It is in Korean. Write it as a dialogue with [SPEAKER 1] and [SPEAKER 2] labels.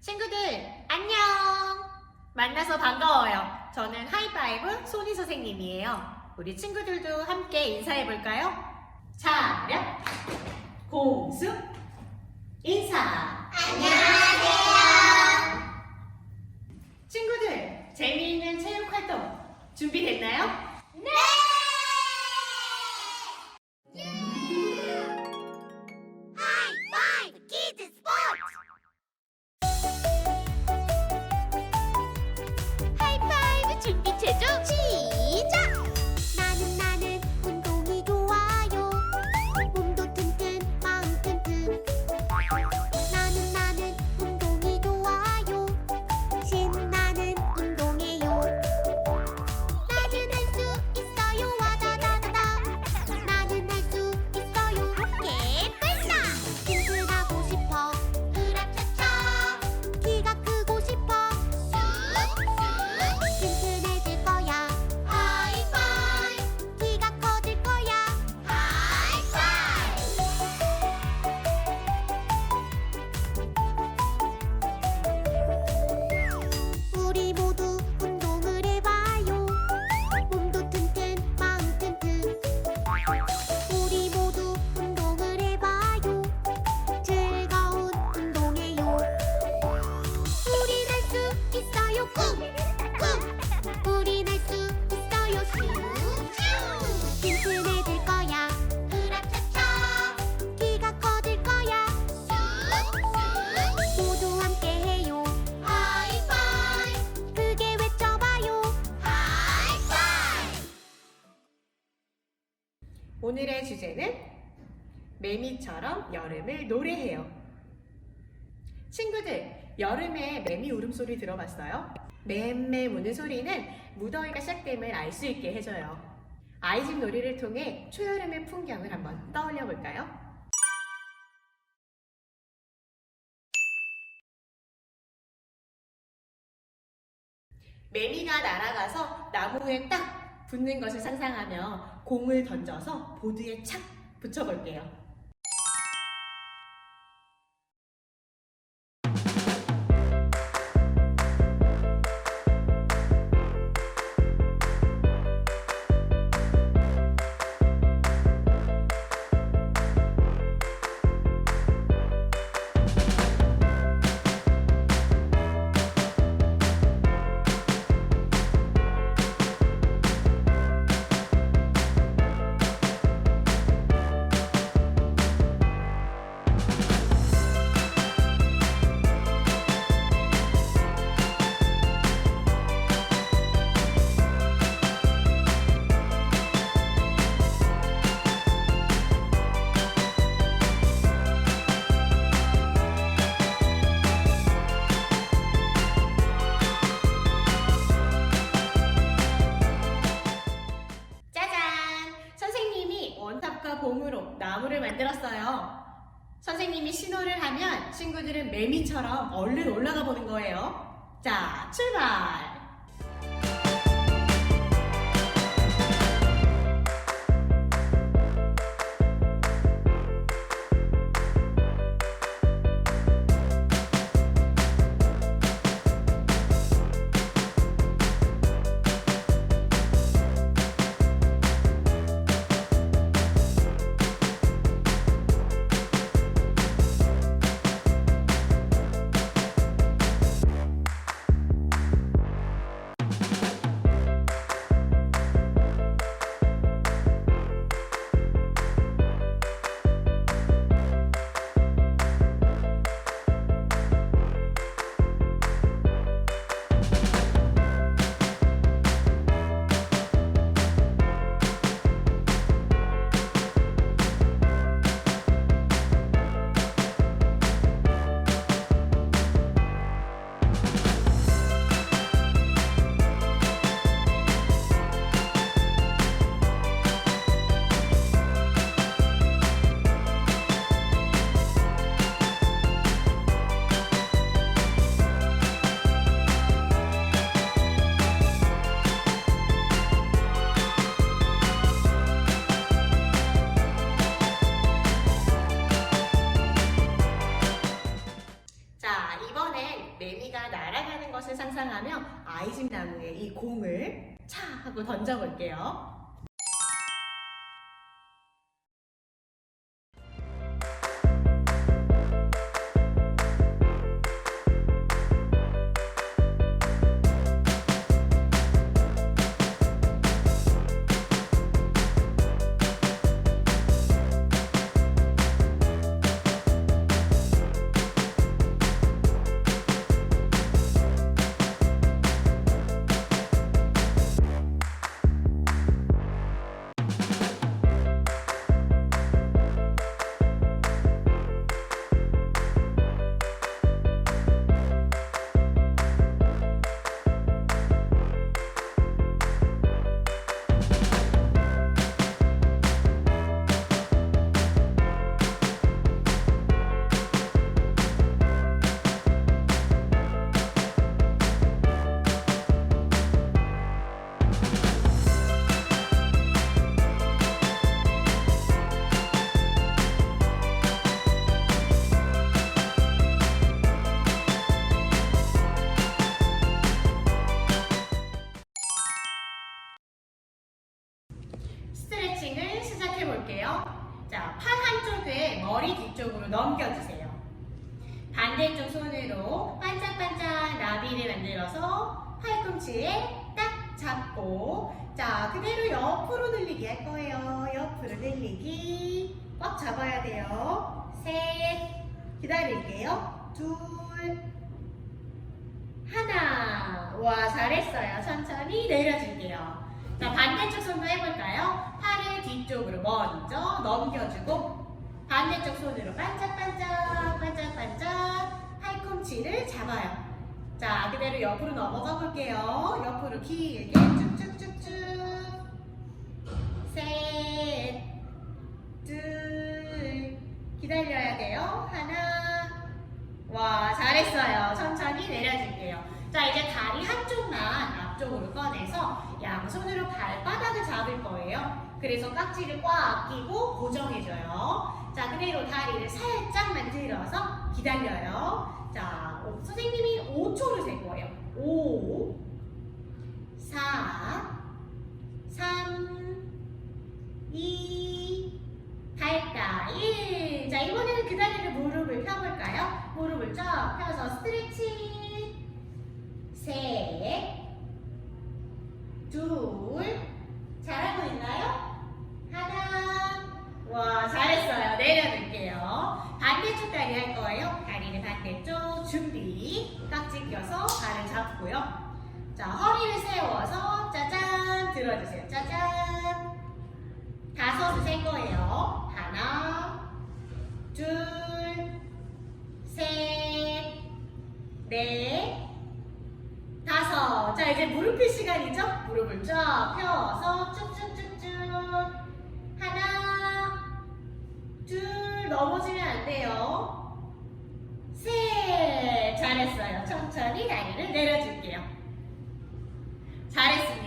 [SPEAKER 1] 친구들 안녕! 만나서 반가워요. 저는 하이파이브 소니 선생님이에요. 우리 친구들도 함께 인사해볼까요? 차렷, 공수, 인사!
[SPEAKER 2] 안녕하세요.
[SPEAKER 1] 친구들, 재미있는 체육활동 준비됐나요?
[SPEAKER 2] 네! 하이파이브키즈스포츠! 하이파이브 준비체조 시작! 나는 운동이 좋아요. 몸도 튼튼 마음 튼튼. 나는 운동이 좋아요. 신나는 운동해요. 나는 할 수 있어요. 와다다다다. 나는 할 수 있어요. 로켓 발사. 튼튼하고 싶어. 으라차차. 키가 크고 싶어. 쑥쑥. 튼튼해질 거야. 하이파이. 키가 커질 거야. 하이파이. 우리 모두 운동을 해봐요. 몸도 튼튼 마음 튼튼. 우리 모두 운동을 해봐요. 즐거운 운동해요. 우린 할 수 있어요. 꾹꾹. 우린 할 수 있어요. 슈슈. 튼튼해질 거야. 으라차차. 키가 커질 거야. 쑥쑥. 모두 함께 해요. 하이파이. 크게 외쳐봐요. 하이파이.
[SPEAKER 1] 오늘의 주제는 매미처럼 여름을 노래해요. 친구들, 여름에 매미 울음소리 들어봤어요? 맴맴 우는 소리는 무더위가 시작됨을 알 수 있게 해줘요. 아이집 놀이를 통해 초여름의 풍경을 한번 떠올려 볼까요? 매미가 날아가서 나무에 딱 붙는 것을 상상하며 공을 던져서 보드에 착 붙여볼게요. 원탑과 봉으로 나무를 만들었어요. 선생님이 신호를 하면 친구들은 매미처럼 얼른 올라가 보는 거예요. 자, 출발! 아이집 나무에 이 공을 차 하고 던져볼게요. 스트레칭을 시작해 볼게요. 자, 팔 한쪽을 머리 뒤쪽으로 넘겨주세요. 반대쪽 손으로 반짝반짝 나비를 만들어서 팔꿈치에 딱 잡고, 자, 그대로 옆으로 늘리기 할 거예요. 옆으로 늘리기 꽉 잡아야 돼요. 셋, 기다릴게요. 둘, 하나. 와, 잘했어요. 천천히 내려줄게요. 자, 반대쪽 손도 해볼까요? 팔을 뒤쪽으로 먼저 넘겨주고, 반대쪽 손으로 반짝반짝 반짝반짝 팔꿈치를 잡아요. 자, 그대로 옆으로 넘어가 볼게요. 옆으로 길게 쭉쭉쭉쭉. 셋, 둘, 기다려야 돼요. 하나. 와, 잘했어요. 천천히 내려줄게요. 자, 이제 다리 한쪽만 앞쪽으로 꺼내서 양손으로 발바닥을 잡을 거예요. 그래서 깍지를 꽉 끼고 고정해줘요. 자, 그대로 다리를 살짝만 들어서 기다려요. 자, 선생님이 5초를 셀 거예요. 5, 4, 3, 2, 발다 1. 자, 이번에는 그 다리를 무릎을 펴볼까요? 무릎을 쫙 펴서 스트레칭. 셋, 둘, 잘하고 있나요? 하나. 와, 잘했어요. 내려둘게요. 반대쪽 다리 할 거예요. 다리는 반대쪽 준비. 깍지 껴서 발을 잡고요. 자, 허리를 세워서 짜잔 들어주세요. 짜잔. 5을 셀 거예요. 하나, 둘, 셋, 넷, 5. 자, 이제 무릎 펼 시간이죠? 무릎을 쫙 펴서 쭉쭉쭉쭉. 하나, 둘, 넘어지면 안 돼요. 셋, 잘했어요. 천천히 다리를 내려줄게요. 잘했습니다.